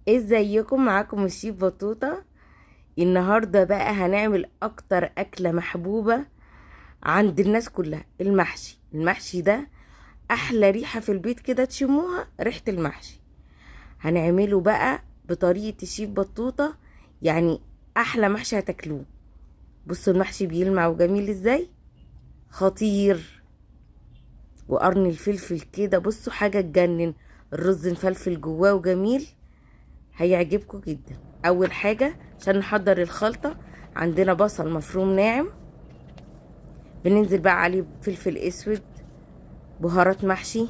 ازيكم؟ معاكم الشيف بطوطة. النهاردة بقى هنعمل اكتر اكلة محبوبة عند الناس كلها، المحشي ده احلى ريحة في البيت كده، تشموها ريحة المحشي. هنعمله بقى بطريقة الشيف بطوطة، يعني احلى محشي هتاكلوه. بصوا المحشي بيلمع وجميل ازاي، خطير. وقرن الفلفل كده، بصوا حاجة تجنن. الرز مفلفل جواه وجميل، هيعجبكم جدا. اول حاجة عشان نحضر الخلطة، عندنا بصل مفروم ناعم، بننزل بقى عليه فلفل اسود، بهارات محشي،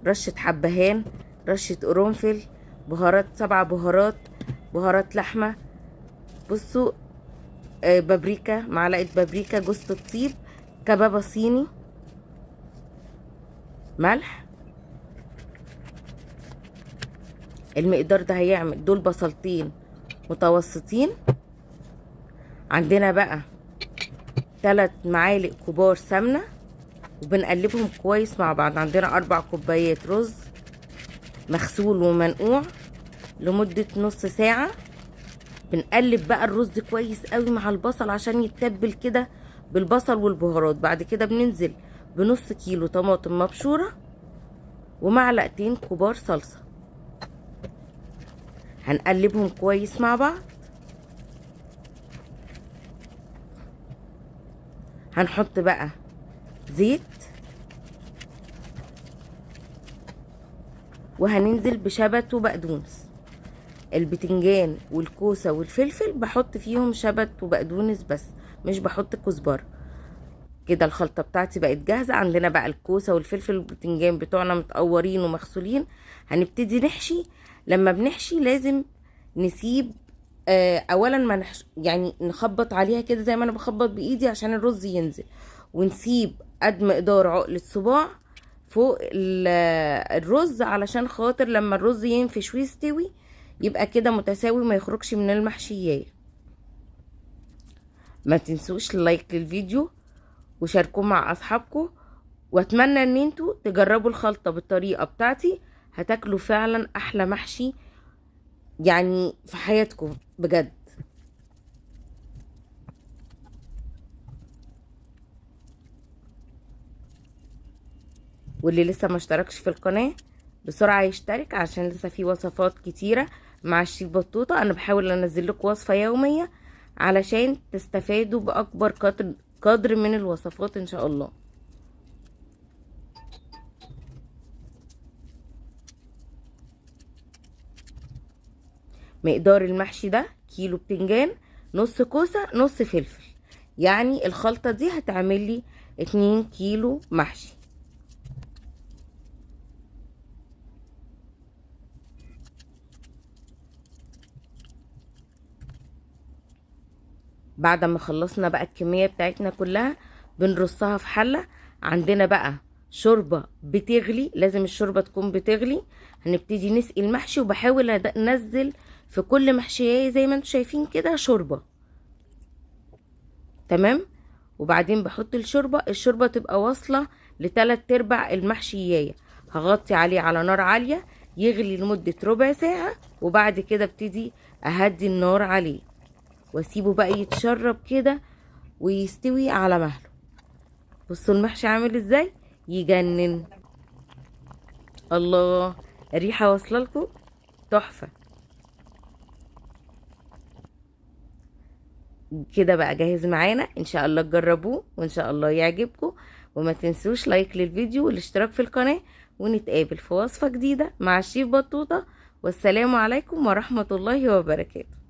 رشة حبهان، رشة قرنفل، بهارات 7 بهارات، بهارات لحمة. بصوا بابريكا، معلقة بابريكا، جوز الطيب، كبابة صيني، ملح. المقدار ده هيعمل دول بصلتين متوسطين. عندنا بقى 3 معالق كبار سمنة، وبنقلبهم كويس مع بعض. عندنا 4 كوبايات رز مغسول ومنقوع لمدة نص ساعة. بنقلب بقى الرز كويس قوي مع البصل عشان يتبل كده بالبصل والبهارات. بعد كده بننزل بنص كيلو طماطم مبشورة ومعلقتين كبار صلصة، هنقلبهم كويس مع بعض. هنحط بقى زيت، وهننزل بشبت وبقدونس. البتنجان والكوسة والفلفل بحط فيهم شبت وبقدونس بس، مش بحط كزبرة. كده الخلطة بتاعتي بقت جاهزة. عندنا بقى الكوسة والفلفل والبتنجان بتوعنا متقورين ومغسولين. هنبتدي نحشي. لما بنحشي لازم نسيب اولا ما يعني نخبط عليها كده زي ما انا بخبط بايدي عشان الرز ينزل، ونسيب قد مقدار عقلة صباع فوق الرز علشان خاطر لما الرز ينفش ويستوي يبقى كده متساوي، ما يخرجش من المحشيات. ما تنسوش اللايك للفيديو وشاركوه مع اصحابكم، واتمنى ان انتوا تجربوا الخلطة بالطريقة بتاعتي. هتاكلوا فعلا احلى محشي يعني في حياتكم بجد. واللي لسه ما اشتركش في القناة بسرعة يشترك، عشان لسه في وصفات كتيرة مع الشيف بطوطة. انا بحاول انزل لكم وصفة يومية علشان تستفادوا باكبر قدر من الوصفات ان شاء الله. مقدار المحشي ده كيلو بتنجان، نص كوسة، نص فلفل، يعني الخلطة دي هتعمل لي 2 كيلو محشي. بعد ما خلصنا بقى الكمية بتاعتنا كلها بنرصها في حلة. عندنا بقى شوربة بتغلي، لازم الشوربة تكون بتغلي. هنبتدي نسقي المحشي، وبحاول انزل في كل محشية زي ما انتم شايفين كده شوربة. تمام. وبعدين بحط الشوربة تبقى واصلة ل3/4 المحشية. هغطي عليه على نار عالية يغلي لمدة ربع ساعة، وبعد كده ابتدي اهدي النار عليه واسيبه بقى يتشرب كده ويستوي على مهله. بصوا المحشي عامل ازاي، يجنن. الله، الريحة واصله لكم تحفة. كده بقى جاهز معانا، ان شاء الله تجربوه وان شاء الله يعجبكم. وما تنسوش لايك للفيديو والاشتراك في القناة، ونتقابل في وصفة جديدة مع الشيف بطوطة. والسلام عليكم ورحمة الله وبركاته.